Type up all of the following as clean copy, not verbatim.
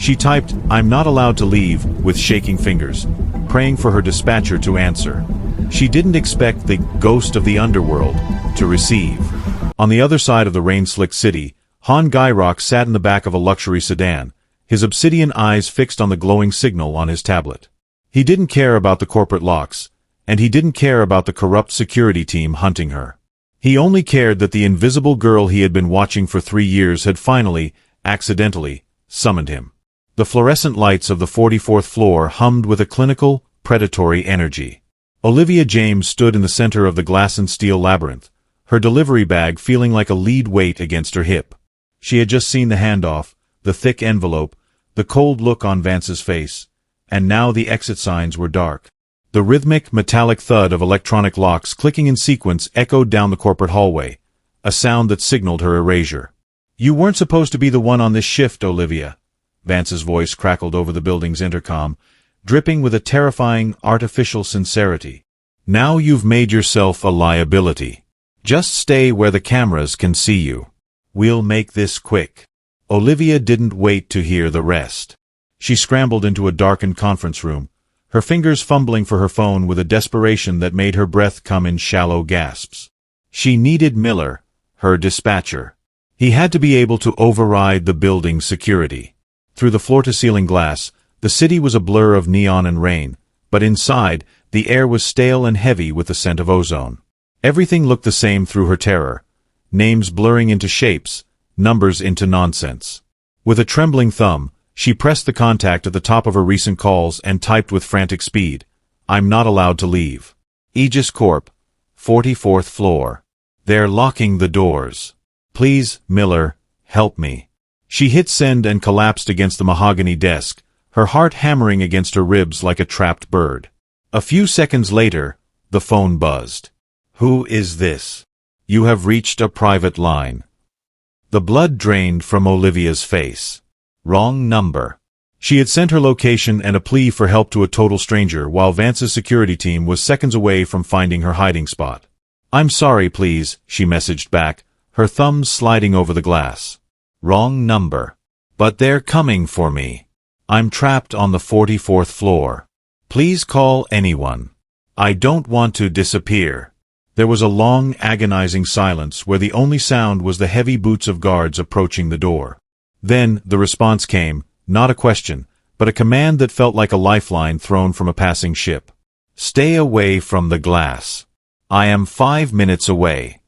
She typed, "I'm not allowed to leave," with shaking fingers, praying for her dispatcher to answer. She didn't expect the ghost of the underworld to receive. On the other side of the rain-slicked city, Han Gyrock sat in the back of a luxury sedan, his obsidian eyes fixed on the glowing signal on his tablet. He didn't care about the corporate locks, and he didn't care about the corrupt security team hunting her. He only cared that the invisible girl he had been watching for 3 years had finally, accidentally, summoned him. The fluorescent lights of the 44th floor hummed with a clinical, predatory energy. Olivia James stood in the center of the glass and steel labyrinth, her delivery bag feeling like a lead weight against her hip. She had just seen the handoff, the thick envelope, the cold look on Vance's face, and now the exit signs were dark. The rhythmic, metallic thud of electronic locks clicking in sequence echoed down the corporate hallway, a sound that signaled her erasure. "You weren't supposed to be the one on this shift, Olivia," Vance's voice crackled over the building's intercom, dripping with a terrifying, artificial sincerity. "Now you've made yourself a liability. Just stay where the cameras can see you. We'll make this quick." Olivia didn't wait to hear the rest. She scrambled into a darkened conference room, her fingers fumbling for her phone with a desperation that made her breath come in shallow gasps. She needed Miller, her dispatcher. He had to be able to override the building's security. Through the floor-to-ceiling glass, the city was a blur of neon and rain, but inside, the air was stale and heavy with the scent of ozone. Everything looked the same through her terror, names blurring into shapes, numbers into nonsense. With a trembling thumb, she pressed the contact at the top of her recent calls and typed with frantic speed, "I'm not allowed to leave. Aegis Corp, 44th floor. They're locking the doors. Please, Miller, help me." She hit send and collapsed against the mahogany desk, her heart hammering against her ribs like a trapped bird. A few seconds later, the phone buzzed. "Who is this? You have reached a private line." The blood drained from Olivia's face. Wrong number. She had sent her location and a plea for help to a total stranger while Vance's security team was seconds away from finding her hiding spot. "I'm sorry, please," she messaged back, her thumbs sliding over the glass. Wrong number. "But they're coming for me. I'm trapped on the 44th floor. Please call anyone. I don't want to disappear." There was a long, agonizing silence where the only sound was the heavy boots of guards approaching the door. Then, the response came, not a question, but a command that felt like a lifeline thrown from a passing ship. "Stay away from the glass. I am 5 minutes away."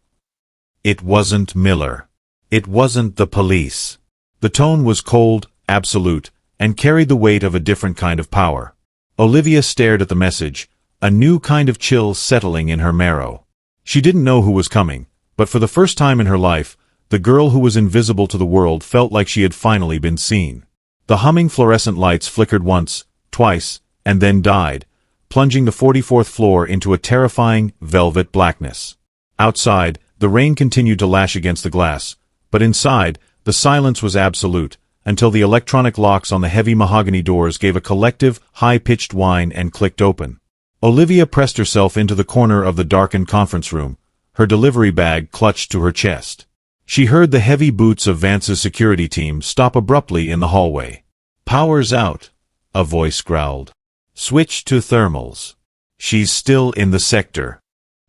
It wasn't Miller. It wasn't the police. The tone was cold, absolute, and carried the weight of a different kind of power. Olivia stared at the message, a new kind of chill settling in her marrow. She didn't know who was coming, but for the first time in her life, the girl who was invisible to the world felt like she had finally been seen. The humming fluorescent lights flickered once, twice, and then died, plunging the 44th floor into a terrifying, velvet blackness. Outside, the rain continued to lash against the glass, but inside, the silence was absolute, until the electronic locks on the heavy mahogany doors gave a collective, high-pitched whine and clicked open. Olivia pressed herself into the corner of the darkened conference room, her delivery bag clutched to her chest. She heard the heavy boots of Vance's security team stop abruptly in the hallway. "Power's out," a voice growled. "Switch to thermals. She's still in the sector."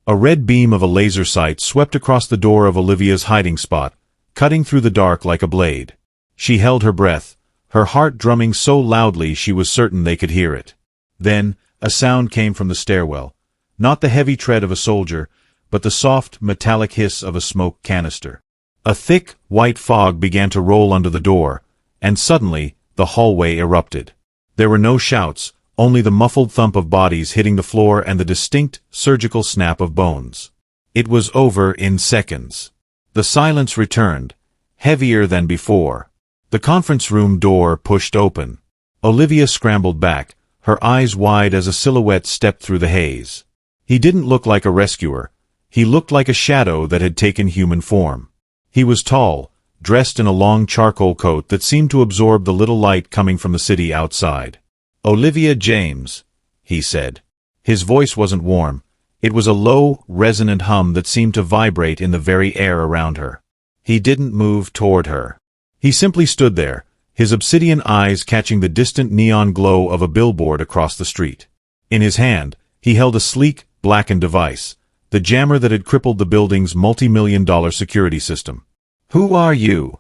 A red beam of a laser sight swept across the door of Olivia's hiding spot, cutting through the dark like a blade. She held her breath, her heart drumming so loudly she was certain they could hear it. Then, a sound came from the stairwell, not the heavy tread of a soldier, but the soft, metallic hiss of a smoke canister. A thick, white fog began to roll under the door, and suddenly, the hallway erupted. There were no shouts, only the muffled thump of bodies hitting the floor and the distinct, surgical snap of bones. It was over in seconds. The silence returned, heavier than before. The conference room door pushed open. Olivia scrambled back, her eyes wide as a silhouette stepped through the haze. He didn't look like a rescuer. He looked like a shadow that had taken human form. He was tall, dressed in a long charcoal coat that seemed to absorb the little light coming from the city outside. "Olivia James," he said. His voice wasn't warm. It was a low, resonant hum that seemed to vibrate in the very air around her. He didn't move toward her. He simply stood there, his obsidian eyes catching the distant neon glow of a billboard across the street. In his hand, he held a sleek, blackened device, the jammer that had crippled the building's multi-million-dollar security system. "Who are you?"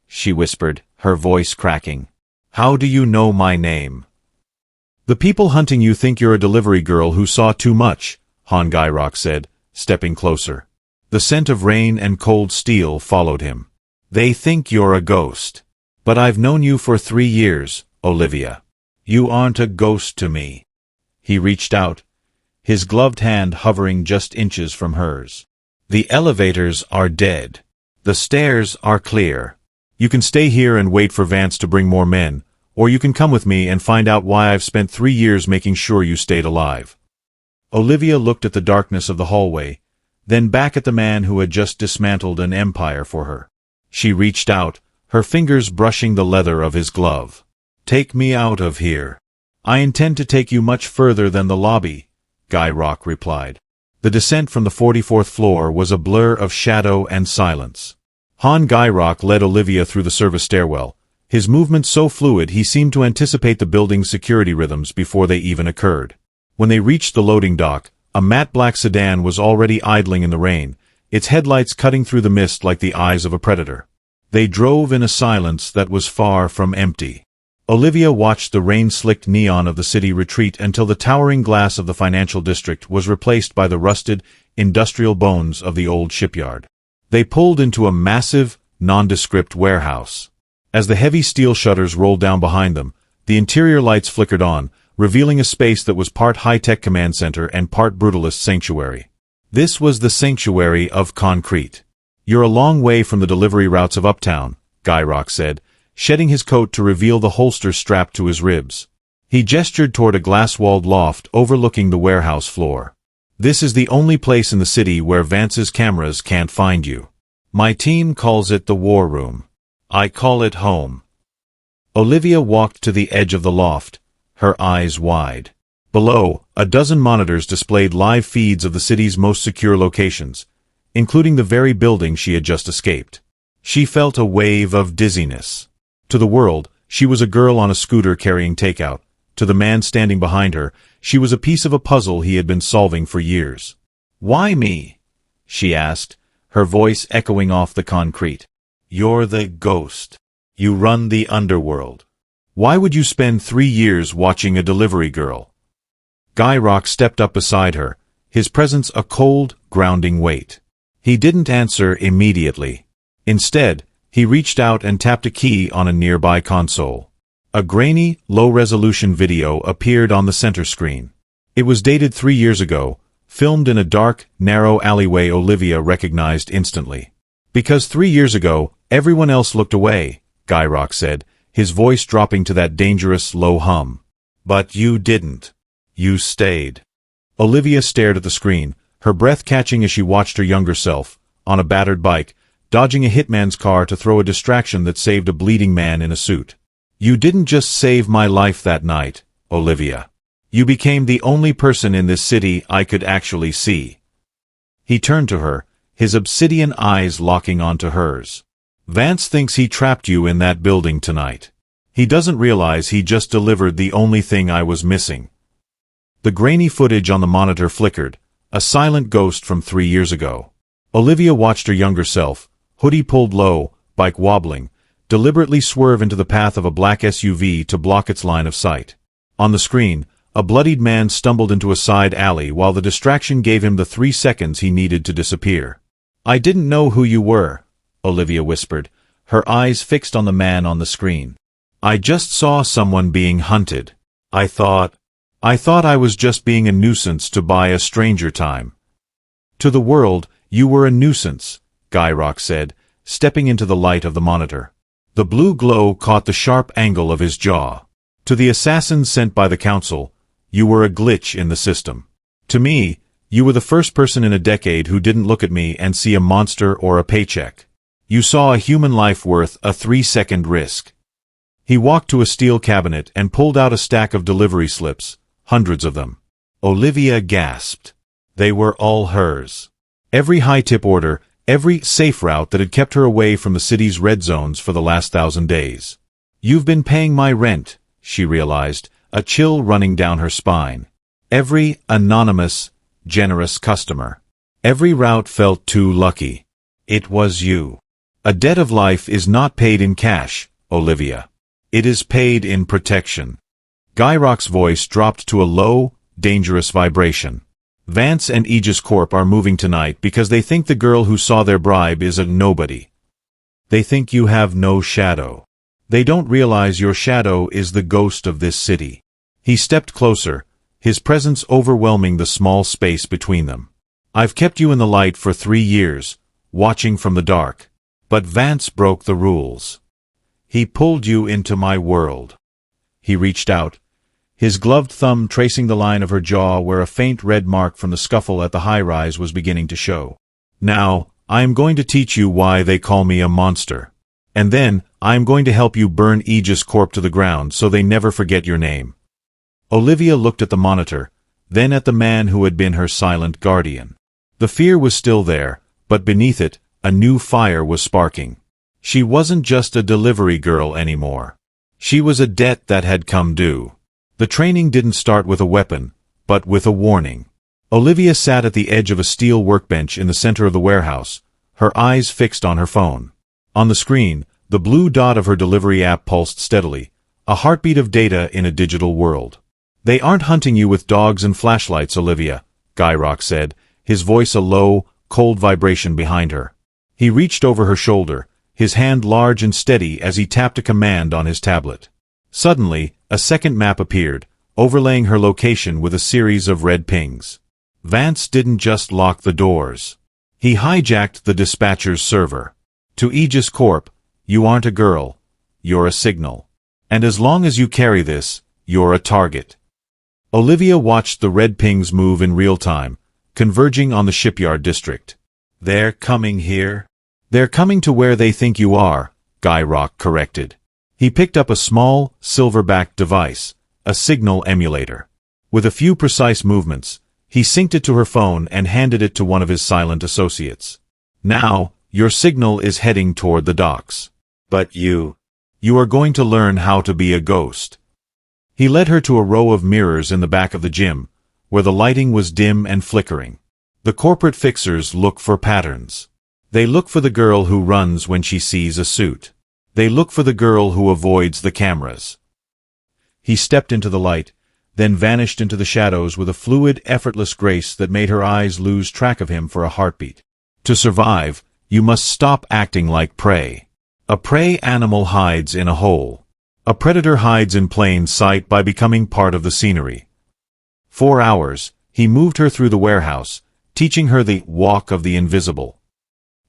she whispered, her voice cracking. "How do you know my name?" "The people hunting you think you're a delivery girl who saw too much," Han Gyrock said, stepping closer. The scent of rain and cold steel followed him. "They think you're a ghost. But I've known you for 3 years, Olivia. You aren't a ghost to me." He reached out, his gloved hand hovering just inches from hers. "The elevators are dead. The stairs are clear. You can stay here and wait for Vance to bring more men, or you can come with me and find out why I've spent 3 years making sure you stayed alive." Olivia looked at the darkness of the hallway, then back at the man who had just dismantled an empire for her. She reached out, her fingers brushing the leather of his glove. "Take me out of here." "I intend to take you much further than the lobby," Gyrock replied. The descent from the 44th floor was a blur of shadow and silence. Han Gyrock led Olivia through the service stairwell, his movements so fluid he seemed to anticipate the building's security rhythms before they even occurred. When they reached the loading dock, a matte black sedan was already idling in the rain, its headlights cutting through the mist like the eyes of a predator. They drove in a silence that was far from empty. Olivia watched the rain-slicked neon of the city retreat until the towering glass of the financial district was replaced by the rusted, industrial bones of the old shipyard. They pulled into a massive, nondescript warehouse. As the heavy steel shutters rolled down behind them, the interior lights flickered on, revealing a space that was part high-tech command center and part brutalist sanctuary. This was the sanctuary of concrete. "You're a long way from the delivery routes of Uptown," Gyrock said, shedding his coat to reveal the holster strapped to his ribs. He gestured toward a glass-walled loft overlooking the warehouse floor. "This is the only place in the city where Vance's cameras can't find you. My team calls it the war room. I call it home." Olivia walked to the edge of the loft, her eyes wide. Below, a dozen monitors displayed live feeds of the city's most secure locations, including the very building she had just escaped. She felt a wave of dizziness. To the world, she was a girl on a scooter carrying takeout. To the man standing behind her, she was a piece of a puzzle he had been solving for years. "Why me?" she asked, her voice echoing off the concrete. "You're the ghost. You run the underworld. Why would you spend 3 years watching a delivery girl?" Gyrock stepped up beside her, his presence a cold, grounding weight. He didn't answer immediately. Instead, he reached out and tapped a key on a nearby console. A grainy, low-resolution video appeared on the center screen. It was dated 3 years ago, filmed in a dark, narrow alleyway Olivia recognized instantly. "Because 3 years ago, everyone else looked away," Gyrock said, his voice dropping to that dangerous, low hum. "But you didn't. You stayed." Olivia stared at the screen, her breath catching as she watched her younger self, on a battered bike, dodging a hitman's car to throw a distraction that saved a bleeding man in a suit. "You didn't just save my life that night, Olivia. You became the only person in this city I could actually see." He turned to her, his obsidian eyes locking onto hers. "Vance thinks he trapped you in that building tonight. He doesn't realize he just delivered the only thing I was missing." The grainy footage on the monitor flickered, a silent ghost from 3 years ago. Olivia watched her younger self, hoodie pulled low, bike wobbling, deliberately swerve into the path of a black SUV to block its line of sight. On the screen, a bloodied man stumbled into a side alley while the distraction gave him the 3 seconds he needed to disappear. "I didn't know who you were," Olivia whispered, her eyes fixed on the man on the screen. "I just saw someone being hunted. I thought I was just being a nuisance to buy a stranger time." "To the world, you were a nuisance," Gyrock said, stepping into the light of the monitor. The blue glow caught the sharp angle of his jaw. "To the assassins sent by the council, you were a glitch in the system. To me, you were the first person in a decade who didn't look at me and see a monster or a paycheck. You saw a human life worth a 3-second risk." He walked to a steel cabinet and pulled out a stack of delivery slips, hundreds of them. Olivia gasped. They were all hers. Every high-tip order, every safe route that had kept her away from the city's red zones for the last 1,000 days. You've been paying my rent, she realized, a chill running down her spine. Every anonymous, generous customer. Every route felt too lucky. It was you. A debt of life is not paid in cash, Olivia. It is paid in protection. Guy Rock's voice dropped to a low, dangerous vibration. Vance and Aegis Corp are moving tonight because they think the girl who saw their bribe is a nobody. They think you have no shadow. They don't realize your shadow is the ghost of this city. He stepped closer, his presence overwhelming the small space between them. I've kept you in the light for 3 years, watching from the dark. But Vance broke the rules. He pulled you into my world. He reached out, his gloved thumb tracing the line of her jaw where a faint red mark from the scuffle at the high-rise was beginning to show. Now, I am going to teach you why they call me a monster. And then, I am going to help you burn Aegis Corp to the ground so they never forget your name. Olivia looked at the monitor, then at the man who had been her silent guardian. The fear was still there, but beneath it, a new fire was sparking. She wasn't just a delivery girl anymore. She was a debt that had come due. The training didn't start with a weapon, but with a warning. Olivia sat at the edge of a steel workbench in the center of the warehouse, her eyes fixed on her phone. On the screen, the blue dot of her delivery app pulsed steadily, a heartbeat of data in a digital world. They aren't hunting you with dogs and flashlights, Olivia, Guy Rock said, his voice a low, cold vibration behind her. He reached over her shoulder, his hand large and steady as he tapped a command on his tablet. Suddenly, a second map appeared, overlaying her location with a series of red pings. Vance didn't just lock the doors. He hijacked the dispatcher's server. To Aegis Corp, you aren't a girl, you're a signal. And as long as you carry this, you're a target. Olivia watched the red pings move in real time, converging on the shipyard district. They're coming here? They're coming to where they think you are, Guy Rock corrected. He picked up a small, silver-backed device, a signal emulator. With a few precise movements, he synced it to her phone and handed it to one of his silent associates. Now, your signal is heading toward the docks. But you are going to learn how to be a ghost. He led her to a row of mirrors in the back of the gym, where the lighting was dim and flickering. The corporate fixers look for patterns. They look for the girl who runs when she sees a suit. They look for the girl who avoids the cameras. He stepped into the light, then vanished into the shadows with a fluid, effortless grace that made her eyes lose track of him for a heartbeat. To survive, you must stop acting like prey. A prey animal hides in a hole. A predator hides in plain sight by becoming part of the scenery. 4 hours, he moved her through the warehouse, teaching her the walk of the invisible.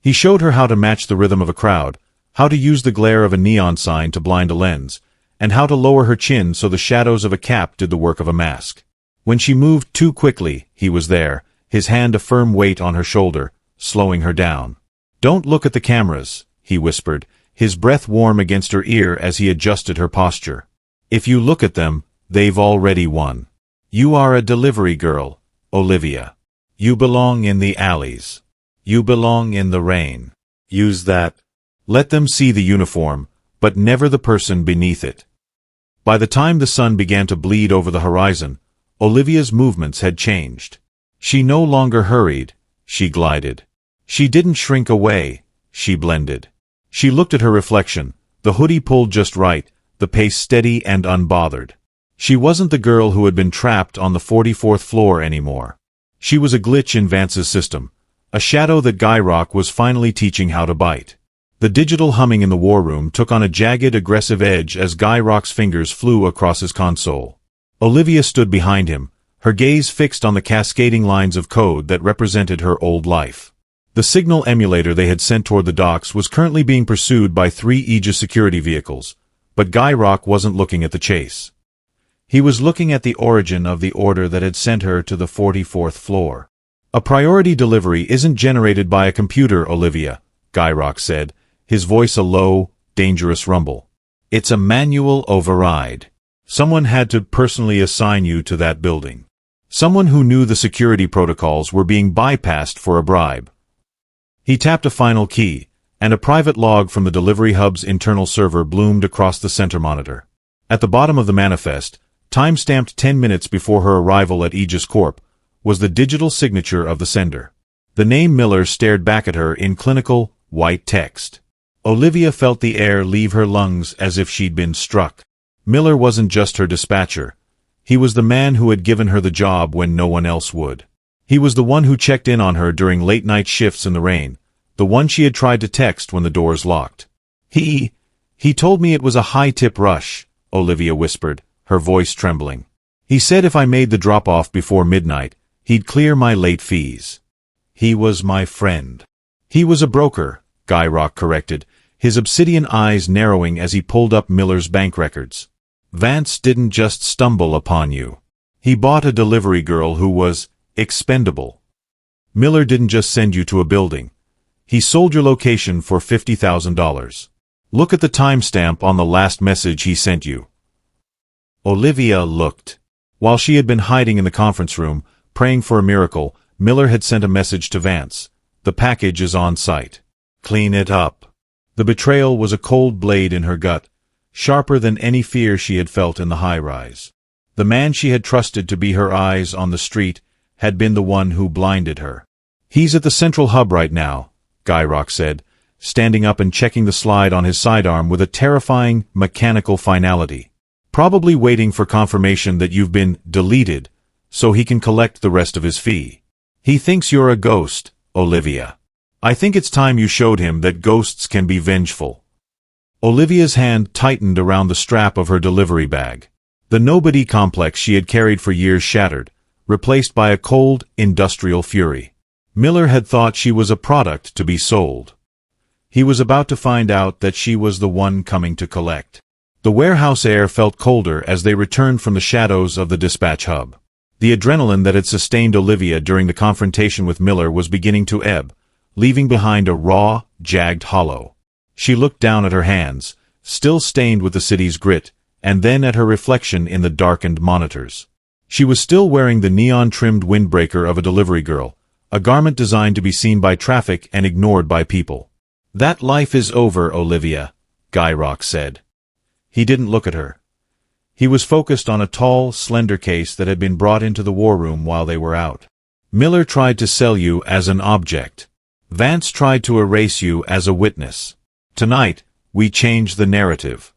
He showed her how to match the rhythm of a crowd, how to use the glare of a neon sign to blind a lens, and how to lower her chin so the shadows of a cap did the work of a mask. When she moved too quickly, he was there, his hand a firm weight on her shoulder, slowing her down. Don't look at the cameras, he whispered, his breath warm against her ear as he adjusted her posture. If you look at them, they've already won. You are a delivery girl, Olivia. You belong in the alleys. You belong in the rain. Use that. Let them see the uniform, but never the person beneath it. By the time the sun began to bleed over the horizon, Olivia's movements had changed. She no longer hurried, she glided. She didn't shrink away, she blended. She looked at her reflection, the hoodie pulled just right, the pace steady and unbothered. She wasn't the girl who had been trapped on the 44th floor anymore. She was a glitch in Vance's system, a shadow that Guy Rock was finally teaching how to bite. The digital humming in the war room took on a jagged, aggressive edge as Guy Rock's fingers flew across his console. Olivia stood behind him, her gaze fixed on the cascading lines of code that represented her old life. The signal emulator they had sent toward the docks was currently being pursued by 3 Aegis security vehicles, but Guy Rock wasn't looking at the chase. He was looking at the origin of the order that had sent her to the 44th floor. A priority delivery isn't generated by a computer, Olivia, Guy Rock said, his voice a low, dangerous rumble. It's a manual override. Someone had to personally assign you to that building. Someone who knew the security protocols were being bypassed for a bribe. He tapped a final key, and a private log from the delivery hub's internal server bloomed across the center monitor. At the bottom of the manifest, time-stamped 10 minutes before her arrival at Aegis Corp, was the digital signature of the sender. The name Miller stared back at her in clinical, white text. Olivia felt the air leave her lungs as if she'd been struck. Miller wasn't just her dispatcher. He was the man who had given her the job when no one else would. He was the one who checked in on her during late-night shifts in the rain, the one she had tried to text when the doors locked. He told me it was a high-tip rush, Olivia whispered, her voice trembling. He said if I made the drop-off before midnight, he'd clear my late fees. He was my friend. He was a broker, Guy Rock corrected, his obsidian eyes narrowing as he pulled up Miller's bank records. Vance didn't just stumble upon you. He bought a delivery girl who was expendable. Miller didn't just send you to a building. He sold your location for $50,000. Look at the timestamp on the last message he sent you. Olivia looked. While she had been hiding in the conference room, praying for a miracle, Miller had sent a message to Vance. The package is on site. Clean it up. The betrayal was a cold blade in her gut, sharper than any fear she had felt in the high-rise. The man she had trusted to be her eyes on the street had been the one who blinded her. He's at the central hub right now, Guy Rock said, standing up and checking the slide on his sidearm with a terrifying, mechanical finality. Probably waiting for confirmation that you've been deleted, so he can collect the rest of his fee. He thinks you're a ghost, Olivia. I think it's time you showed him that ghosts can be vengeful. Olivia's hand tightened around the strap of her delivery bag. The nobody complex she had carried for years shattered, replaced by a cold, industrial fury. Miller had thought she was a product to be sold. He was about to find out that she was the one coming to collect. The warehouse air felt colder as they returned from the shadows of the dispatch hub. The adrenaline that had sustained Olivia during the confrontation with Miller was beginning to ebb, leaving behind a raw, jagged hollow. She looked down at her hands, still stained with the city's grit, and then at her reflection in the darkened monitors. She was still wearing the neon-trimmed windbreaker of a delivery girl, a garment designed to be seen by traffic and ignored by people. That life is over, Olivia, Guy Rock said. He didn't look at her. He was focused on a tall, slender case that had been brought into the war room while they were out. Miller tried to sell you as an object. Vance tried to erase you as a witness. Tonight, we change the narrative.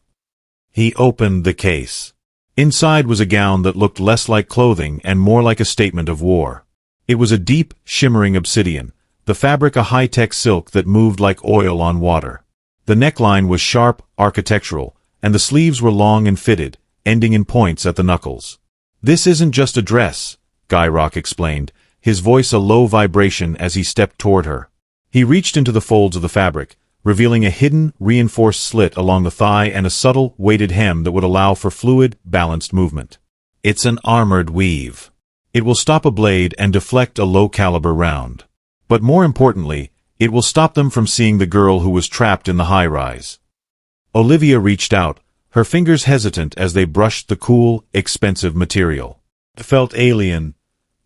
He opened the case. Inside was a gown that looked less like clothing and more like a statement of war. It was a deep, shimmering obsidian, the fabric a high-tech silk that moved like oil on water. The neckline was sharp, architectural, and the sleeves were long and fitted, ending in points at the knuckles. This isn't just a dress, Guy Rock explained, his voice a low vibration as he stepped toward her. He reached into the folds of the fabric, revealing a hidden, reinforced slit along the thigh and a subtle, weighted hem that would allow for fluid, balanced movement. It's an armored weave. It will stop a blade and deflect a low-caliber round. But more importantly, it will stop them from seeing the girl who was trapped in the high-rise. Olivia reached out, her fingers hesitant as they brushed the cool, expensive material. It felt alien,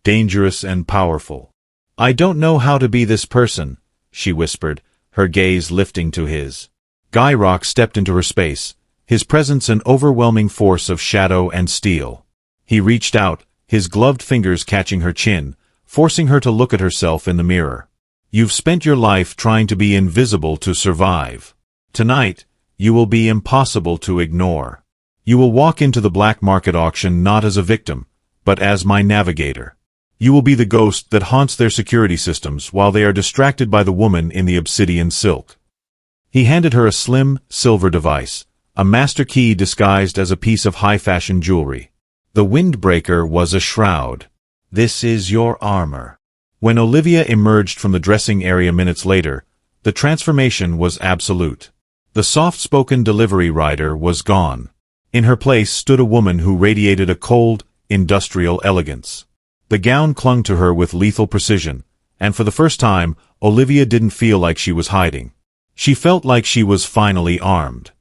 dangerous and powerful. I don't know how to be this person, she whispered, her gaze lifting to his. Guy Rock stepped into her space, his presence an overwhelming force of shadow and steel. He reached out, his gloved fingers catching her chin, forcing her to look at herself in the mirror. You've spent your life trying to be invisible to survive. Tonight, you will be impossible to ignore. You will walk into the black market auction not as a victim, but as my navigator. You will be the ghost that haunts their security systems while they are distracted by the woman in the obsidian silk. He handed her a slim, silver device, a master key disguised as a piece of high-fashion jewelry. The windbreaker was a shroud. This is your armor. When Olivia emerged from the dressing area minutes later, the transformation was absolute. The soft-spoken delivery rider was gone. In her place stood a woman who radiated a cold, industrial elegance. The gown clung to her with lethal precision, and for the first time, Olivia didn't feel like she was hiding. She felt like she was finally armed.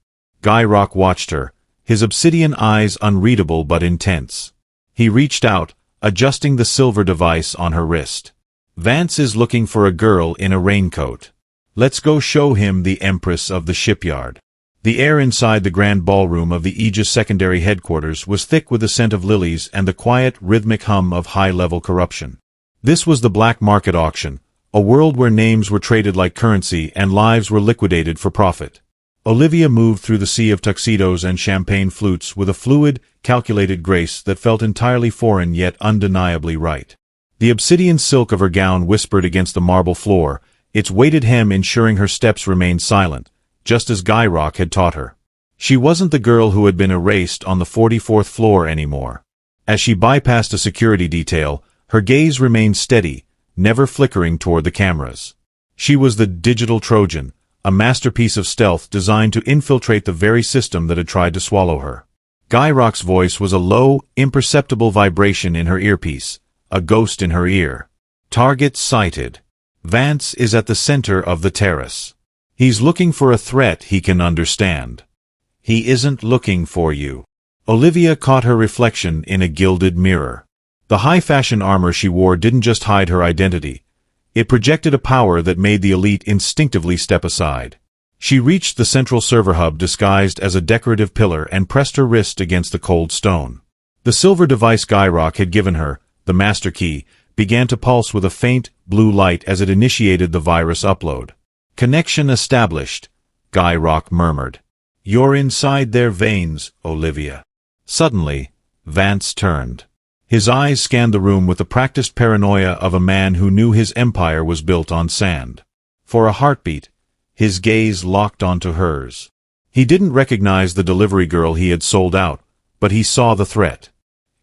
Guy Rock watched her, his obsidian eyes unreadable but intense. He reached out, adjusting the silver device on her wrist. Vance is looking for a girl in a raincoat. Let's go show him the Empress of the shipyard. The air inside the grand ballroom of the Aegis secondary headquarters was thick with the scent of lilies and the quiet, rhythmic hum of high-level corruption. This was the black market auction, a world where names were traded like currency and lives were liquidated for profit. Olivia moved through the sea of tuxedos and champagne flutes with a fluid, calculated grace that felt entirely foreign yet undeniably right. The obsidian silk of her gown whispered against the marble floor, its weighted hem ensuring her steps remained silent, just as Guy Rock had taught her. She wasn't the girl who had been erased on the 44th floor anymore. As she bypassed a security detail, her gaze remained steady, never flickering toward the cameras. She was the digital Trojan, a masterpiece of stealth designed to infiltrate the very system that had tried to swallow her. Guy Rock's voice was a low, imperceptible vibration in her earpiece, a ghost in her ear. Target sighted. Vance is at the center of the terrace. He's looking for a threat he can understand. He isn't looking for you. Olivia caught her reflection in a gilded mirror. The high-fashion armor she wore didn't just hide her identity. It projected a power that made the elite instinctively step aside. She reached the central server hub disguised as a decorative pillar and pressed her wrist against the cold stone. The silver device Guy Rock had given her, the master key, began to pulse with a faint, blue light as it initiated the virus upload. "Connection established," Guy Rock murmured. "You're inside their veins, Olivia." Suddenly, Vance turned. His eyes scanned the room with the practiced paranoia of a man who knew his empire was built on sand. For a heartbeat, his gaze locked onto hers. He didn't recognize the delivery girl he had sold out, but he saw the threat.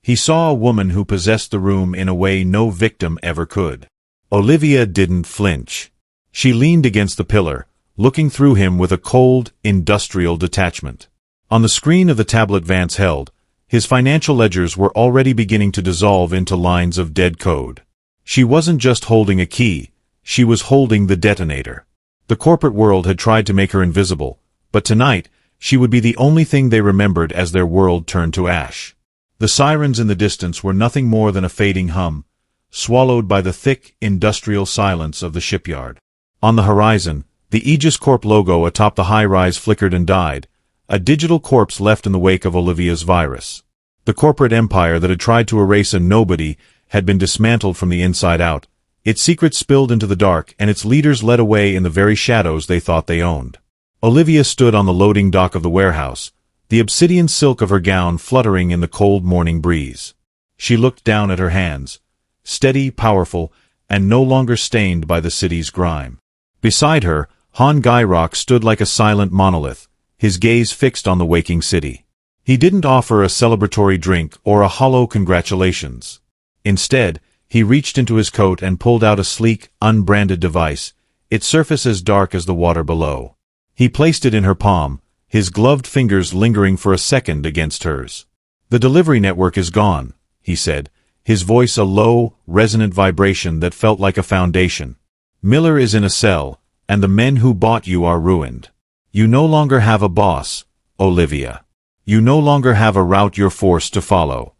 He saw a woman who possessed the room in a way no victim ever could. Olivia didn't flinch. She leaned against the pillar, looking through him with a cold, industrial detachment. On the screen of the tablet Vance held, his financial ledgers were already beginning to dissolve into lines of dead code. She wasn't just holding a key, she was holding the detonator. The corporate world had tried to make her invisible, but tonight, she would be the only thing they remembered as their world turned to ash. The sirens in the distance were nothing more than a fading hum, swallowed by the thick, industrial silence of the shipyard. On the horizon, the Aegis Corp logo atop the high-rise flickered and died, a digital corpse left in the wake of Olivia's virus. The corporate empire that had tried to erase a nobody had been dismantled from the inside out, its secrets spilled into the dark and its leaders led away in the very shadows they thought they owned. Olivia stood on the loading dock of the warehouse, the obsidian silk of her gown fluttering in the cold morning breeze. She looked down at her hands, steady, powerful, and no longer stained by the city's grime. Beside her, Guy Rock stood like a silent monolith, his gaze fixed on the waking city. He didn't offer a celebratory drink or a hollow congratulations. Instead, he reached into his coat and pulled out a sleek, unbranded device, its surface as dark as the water below. He placed it in her palm, his gloved fingers lingering for a second against hers. "The delivery network is gone," he said, his voice a low, resonant vibration that felt like a foundation. "Miller is in a cell, and the men who bought you are ruined. You no longer have a boss, Olivia. You no longer have a route you're forced to follow."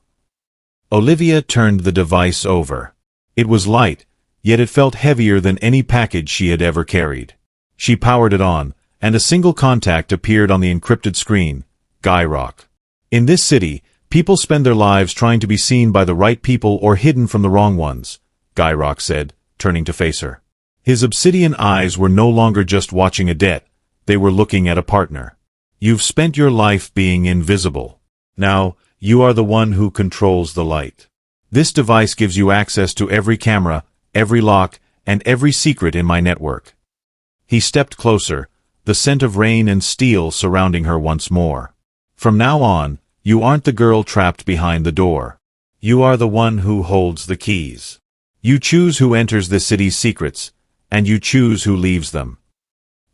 Olivia turned the device over. It was light, yet it felt heavier than any package she had ever carried. She powered it on, and a single contact appeared on the encrypted screen, Guy Rock. "In this city, people spend their lives trying to be seen by the right people or hidden from the wrong ones," Guy Rock said, turning to face her. His obsidian eyes were no longer just watching a debt, they were looking at a partner. "You've spent your life being invisible. Now, you are the one who controls the light. This device gives you access to every camera, every lock, and every secret in my network." He stepped closer, the scent of rain and steel surrounding her once more. "From now on, you aren't the girl trapped behind the door. You are the one who holds the keys. You choose who enters this city's secrets, and you choose who leaves them."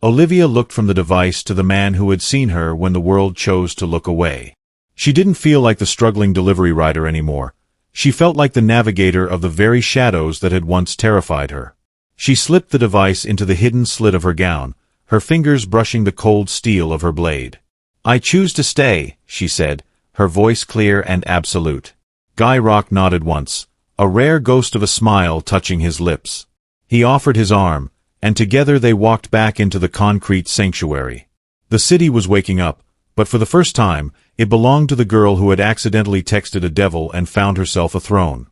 Olivia looked from the device to the man who had seen her when the world chose to look away. She didn't feel like the struggling delivery rider anymore. She felt like the navigator of the very shadows that had once terrified her. She slipped the device into the hidden slit of her gown, her fingers brushing the cold steel of her blade. "I choose to stay," she said, her voice clear and absolute. Guy Rock nodded once, a rare ghost of a smile touching his lips. He offered his arm, and together they walked back into the concrete sanctuary. The city was waking up, but for the first time, it belonged to the girl who had accidentally texted a devil and found herself a throne.